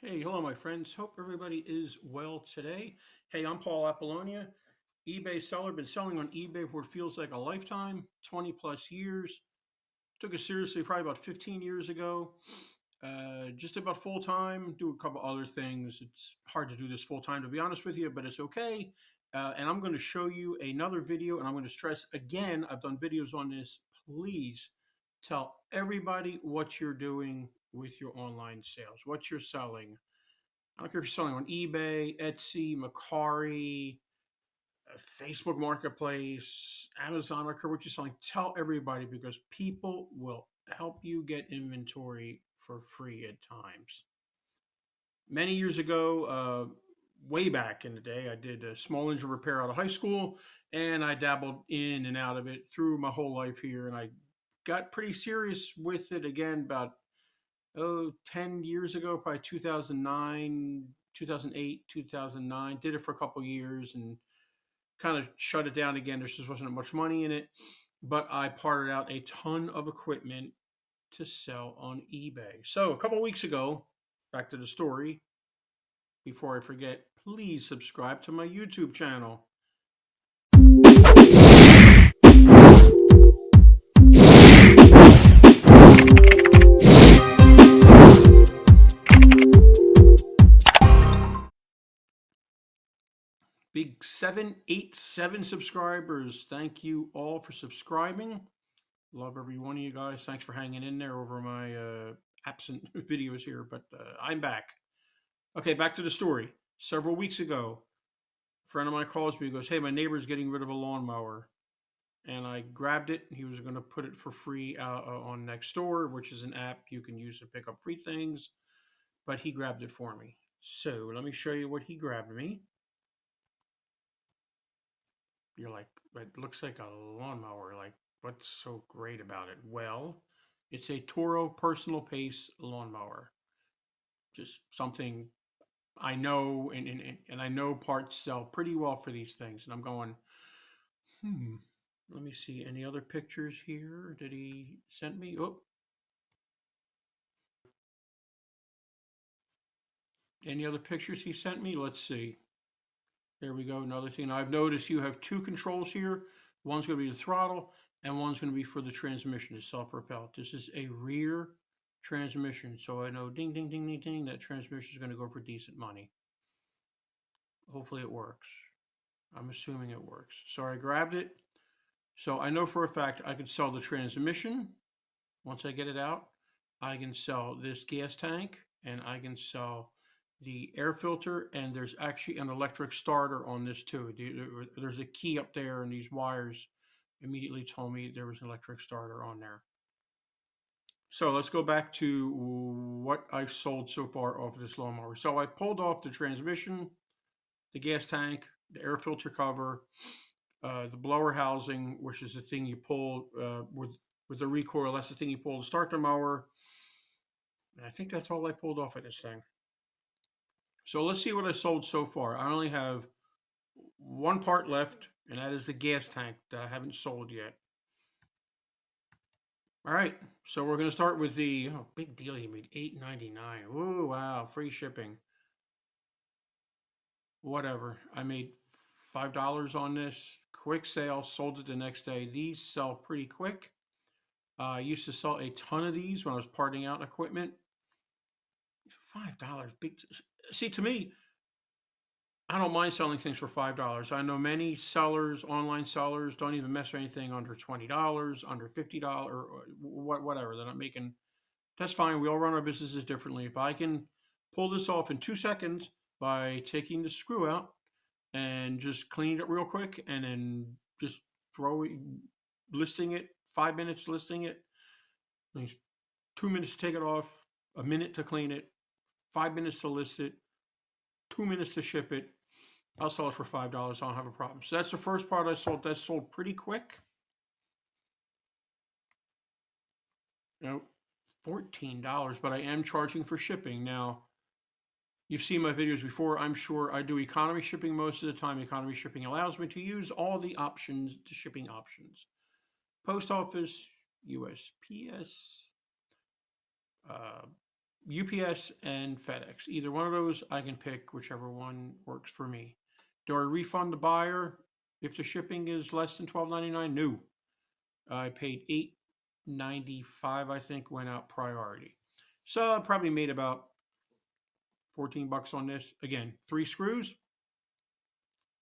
Hey, hello, my friends. Hope everybody is well today. Hey, I'm Paul Apollonia, eBay seller. Been selling on eBay for what feels like a lifetime, 20 plus years. Took it seriously probably about 15 years ago. Just about full time. Do a couple other things. It's hard to do this full time, to be honest with you, but it's okay. And I'm going to show you another video, and I'm going to stress again, I've done videos on this. Please tell everybody what you're doing with your online sales, what you're selling. I don't care if you're selling on eBay, Etsy, Macari, Facebook Marketplace, Amazon. I don't care what you're selling. Tell everybody because people will help you get inventory for free at times. Many years ago, way back in the day, I did a small engine repair out of high school, and I dabbled in and out of it through my whole life here, and I got pretty serious with it again about 10 years ago, probably 2009, 2008, 2009. Did it for a couple years and kind of shut it down again. There just wasn't much money in it. But I parted out a ton of equipment to sell on eBay. So a couple weeks ago, back to the story. Before I forget, please subscribe to my YouTube channel. Big 787 subscribers. Thank you all for subscribing. Love every one of you guys. Thanks for hanging in there over my absent videos here, but I'm back. Okay, back to the story. Several weeks ago, a friend of mine calls me and goes, "Hey, my neighbor's getting rid of a lawnmower." And I grabbed it. He was going to put it for free on Nextdoor, which is an app you can use to pick up free things, but he grabbed it for me. So let me show you what he grabbed me. You're like, it looks like a lawnmower. Like, what's so great about it? Well, it's a Toro Personal Pace Lawnmower. Just something I know, and I know parts sell pretty well for these things. And I'm going, hmm, let me see. Any other pictures here that he sent me? Oh, any other pictures he sent me? Let's see. There we go. Another thing. Now, I've noticed you have two controls here. One's going to be the throttle, and one's going to be for the transmission, the self-propelled. This is a rear transmission, so I know ding, ding, ding, ding, ding, that transmission is going to go for decent money. Hopefully it works. I'm assuming it works. So I grabbed it. So I know for a fact I could sell the transmission once I get it out. I can sell this gas tank, and I can sell the air filter, and there's actually an electric starter on this too. There's a key up there, and these wires immediately told me there was an electric starter on there. So let's go back to what I've sold so far off of this lawnmower. So I pulled off the transmission, the gas tank, the air filter cover, the blower housing, which is the thing you pull with the recoil. That's the thing you pull to start the mower. And I think that's all I pulled off of this thing. So let's see what I sold so far. I only have one part left, and that is the gas tank that I haven't sold yet. All right, so we're going to start with the big deal. You made $8.99. Ooh, wow, free shipping. Whatever. I made $5 on this. Quick sale. Sold it the next day. These sell pretty quick. I used to sell a ton of these when I was parting out equipment. $5. Big. See, to me, I don't mind selling things for $5. I know many sellers, online sellers, don't even mess with anything under $20, under $50, or whatever. They're not making. That's fine. We all run our businesses differently. If I can pull this off in 2 seconds by taking the screw out and just cleaning it real quick, and then just listing it, 5 minutes listing it, 2 minutes to take it off, a minute to clean it, 5 minutes to list it, 2 minutes to ship it. I'll sell it for $5. I don't have a problem. So that's the first part I sold. That sold pretty quick. You know, $14, but I am charging for shipping. Now, you've seen my videos before. I'm sure I do economy shipping most of the time. Economy shipping allows me to use all the options, the shipping options. Post office, USPS, UPS and FedEx. Either one of those, I can pick whichever one works for me. Do I refund the buyer if the shipping is less than $12.99? No. I paid $8.95, I think, went out priority. So I probably made about $14 on this. Again, 3 screws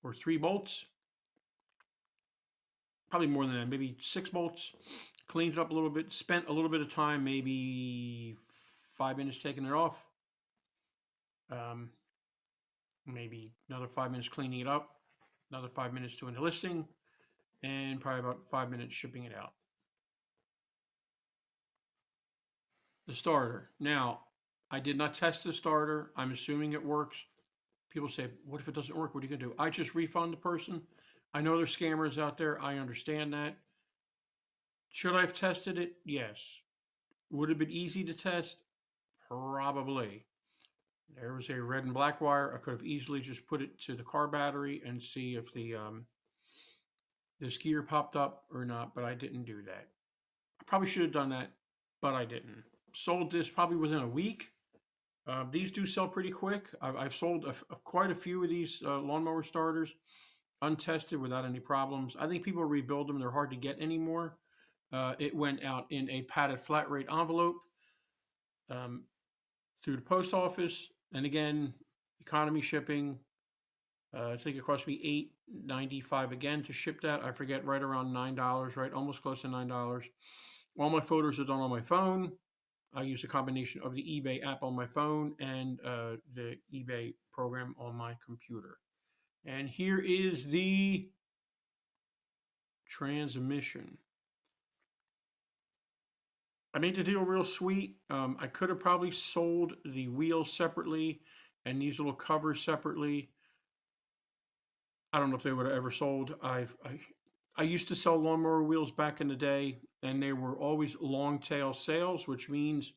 or 3 bolts. Probably more than that, maybe 6 bolts. Cleaned it up a little bit, spent a little bit of time, maybe 5 minutes taking it off. Maybe another 5 minutes cleaning it up, another 5 minutes doing the listing, and probably about 5 minutes shipping it out. The starter. Now, I did not test the starter. I'm assuming it works. People say, what if it doesn't work? What are you going to do? I just refund the person. I know there's scammers out there. I understand that. Should I have tested it? Yes. Would it have been easy to test? Probably. There was a red and black wire. I could have easily just put it to the car battery and see if the skier popped up or not, but I didn't do that. I probably should have done that, but I didn't. Sold this probably within a week. These do sell pretty quick. I've sold quite a few of these lawnmower starters untested without any problems. I think people rebuild them. They're hard to get anymore. It went out in a padded flat rate envelope through the post office. And again, economy shipping. I think it cost me $8.95 again to ship that. I forget, right around $9, right? Almost close to $9. All my photos are done on my phone. I use a combination of the eBay app on my phone and the eBay program on my computer. And here is the transmission. I made the deal real sweet. I could have probably sold the wheels separately and these little covers separately. I don't know if they would have ever sold. I used to sell lawnmower wheels back in the day, and they were always long tail sales, which means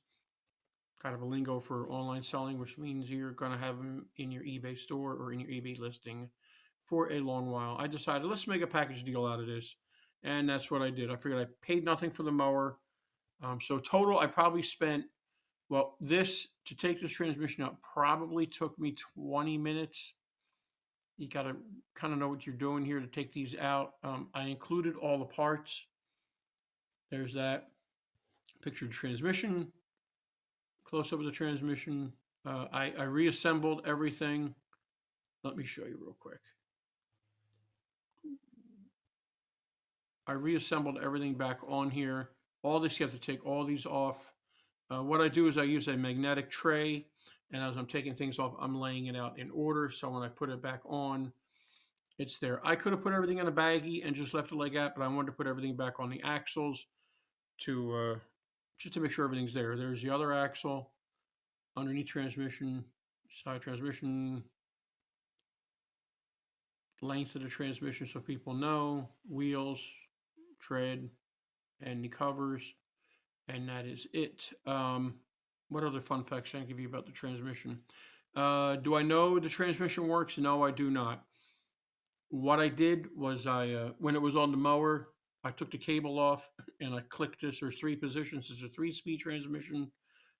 kind of a lingo for online selling, which means you're going to have them in your eBay store or in your eBay listing for a long while. I decided, let's make a package deal out of this. And that's what I did. I figured I paid nothing for the mower. So total, I probably spent, well, this, to take this transmission out, probably took me 20 minutes. You got to kind of know what you're doing here to take these out. I included all the parts. There's that. Picture the transmission. Close up of the transmission. I reassembled everything. Let me show you real quick. I reassembled everything back on here. All this, you have to take all these off. What I do is I use a magnetic tray, and as I'm taking things off, I'm laying it out in order. So when I put it back on, it's there. I could have put everything in a baggie and just left it like that, but I wanted to put everything back on the axles to just to make sure everything's there. There's the other axle, underneath transmission, side transmission, length of the transmission so people know, wheels, tread, and the covers, and that is it. What other fun facts can I give you about the transmission? Do I know the transmission works? No, I do not. What I did was when it was on the mower, I took the cable off and I clicked this. There's 3 positions. It's a 3-speed transmission.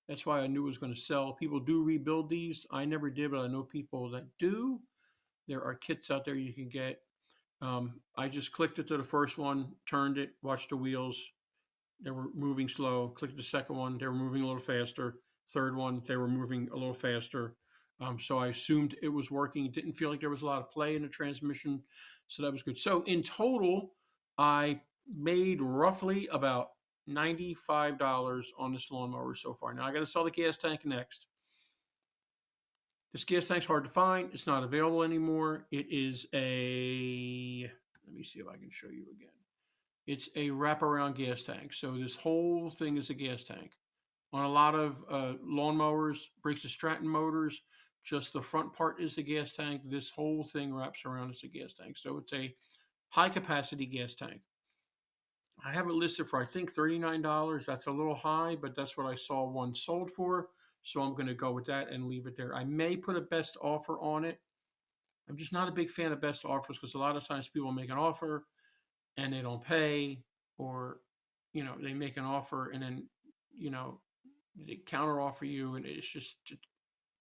That's why I knew it was going to sell. People do rebuild these. I never did, but I know people that do. There are kits out there you can get. I just clicked it to the first one, turned it, watched the wheels. They were moving slow. Clicked the second one. They were moving a little faster. Third one, they were moving a little faster. So I assumed it was working. It didn't feel like there was a lot of play in the transmission. So that was good. So in total, I made roughly about $95 on this lawnmower so far. Now I got to sell the gas tank next. This gas tank's hard to find. It's not available anymore. It is let me see if I can show you again. It's a wraparound gas tank. So this whole thing is a gas tank. On a lot of lawnmowers, Briggs & Stratton motors, just the front part is the gas tank. This whole thing wraps around as a gas tank. So it's a high capacity gas tank. I have it listed for, I think, $39. That's a little high, but that's what I saw one sold for. So I'm going to go with that and leave it there. I may put a best offer on it. I'm just not a big fan of best offers because a lot of times people make an offer and they don't pay, or, they make an offer and then, they counter offer you, and it's just,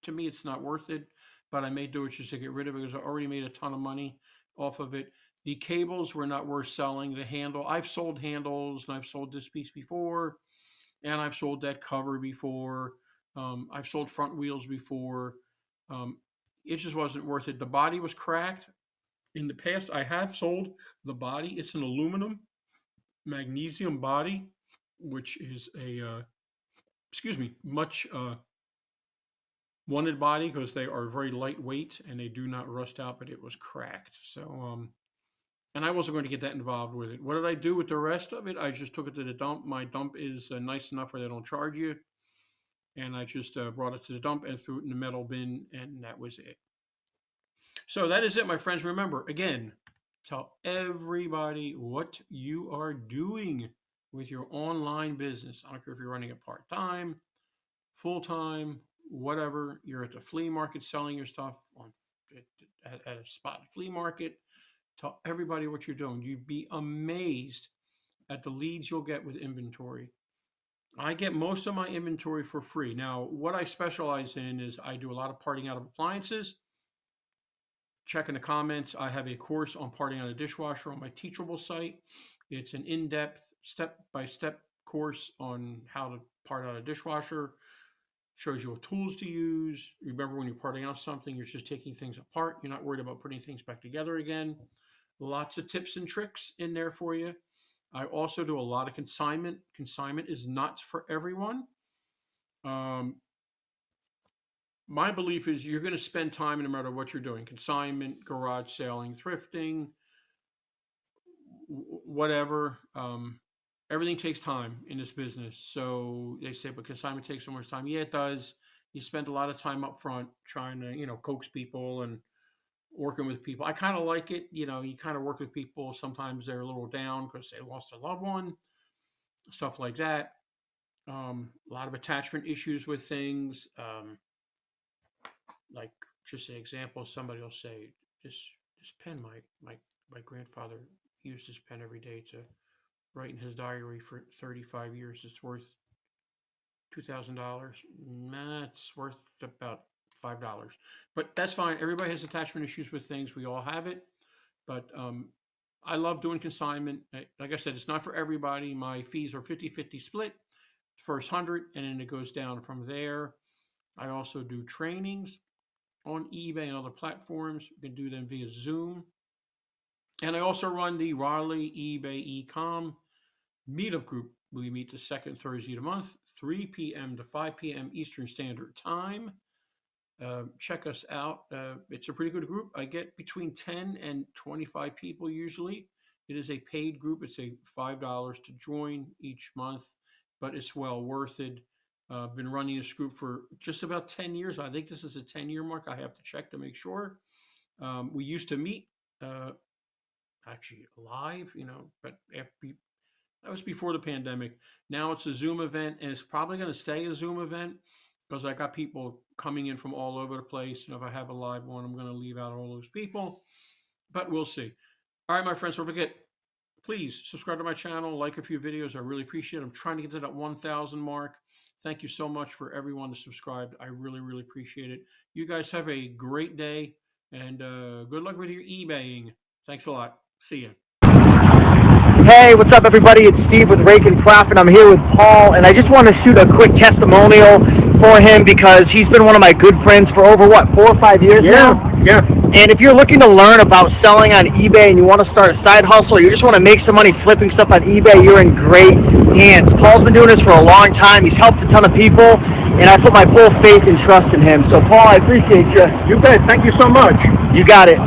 to me, it's not worth it. But I may do it just to get rid of it because I already made a ton of money off of it. The cables were not worth selling. The handle, I've sold handles, and I've sold this piece before, and I've sold that cover before. I've sold front wheels before. It just wasn't worth it. The body was cracked. In the past, I have sold the body. It's an aluminum magnesium body, which is a much wanted body because they are very lightweight and they do not rust out, but it was cracked. So, and I wasn't going to get that involved with it. What did I do with the rest of it? I just took it to the dump. My dump is nice enough where they don't charge you. And I just brought it to the dump and threw it in the metal bin, and that was it. So that is it, my friends. Remember, again, tell everybody what you are doing with your online business. I don't care if you're running it part-time, full-time, whatever. You're at the flea market selling your stuff at a spot flea market. Tell everybody what you're doing. You'd be amazed at the leads you'll get with inventory. I get most of my inventory for free. Now, what I specialize in is I do a lot of parting out of appliances. Check in the comments. I have a course on parting out a dishwasher on my Teachable site. It's an in-depth, step-by-step course on how to part out a dishwasher. Shows you what tools to use. Remember, when you're parting out something, you're just taking things apart. You're not worried about putting things back together again. Lots of tips and tricks in there for you. I also do a lot of consignment. Consignment is not for everyone. My belief is you're going to spend time no matter what you're doing. Consignment, garage selling, thrifting, whatever. Everything takes time in this business. So they say, but consignment takes so much time. Yeah, it does. You spend a lot of time up front trying to, coax people and working with people. I kind of like it. You kind of work with people. Sometimes they're a little down because they lost a loved one, stuff like that. A lot of attachment issues with things. Like just an example, somebody will say, this pen, my grandfather used this pen every day to write in his diary for 35 years. It's worth $2,000. Nah, it's worth about $5, but that's fine. Everybody has attachment issues with things. We all have it, but I love doing consignment. Like I said, it's not for everybody. My fees are 50-50 split, first 100, and then it goes down from there. I also do trainings on eBay and other platforms. You can do them via Zoom. And I also run the Raleigh eBay eCom Meetup Group. We meet the second Thursday of the month, 3 p.m. to 5 p.m. Eastern Standard Time. Check us out. It's a pretty good group. I get between 10 and 25 people usually. It is a paid group. It's a $5 to join each month, but it's well worth it. I've been running this group for just about 10 years. I think this is a 10-year mark. I have to check to make sure. We used to meet actually live, but that was before the pandemic. Now it's a Zoom event, and it's probably going to stay a Zoom event because I got people coming in from all over the place. If I have a live one, I'm going to leave out all those people, but we'll see. All right, my friends, don't forget, please subscribe to my channel, like a few videos. I really appreciate it. I'm trying to get to that 1,000 mark. Thank you so much for everyone that subscribed. I really, really appreciate it. You guys have a great day, and good luck with your eBaying. Thanks a lot. See you. Hey, what's up, everybody? It's Steve with Raiken Profits. I'm here with Paul, and I just want to shoot a quick testimonial for him because he's been one of my good friends for over, 4 or 5 years now? Yeah. And if you're looking to learn about selling on eBay and you want to start a side hustle, or you just want to make some money flipping stuff on eBay, you're in great hands. Paul's been doing this for a long time. He's helped a ton of people, and I put my full faith and trust in him. So, Paul, I appreciate you. You bet. Thank you so much. You got it.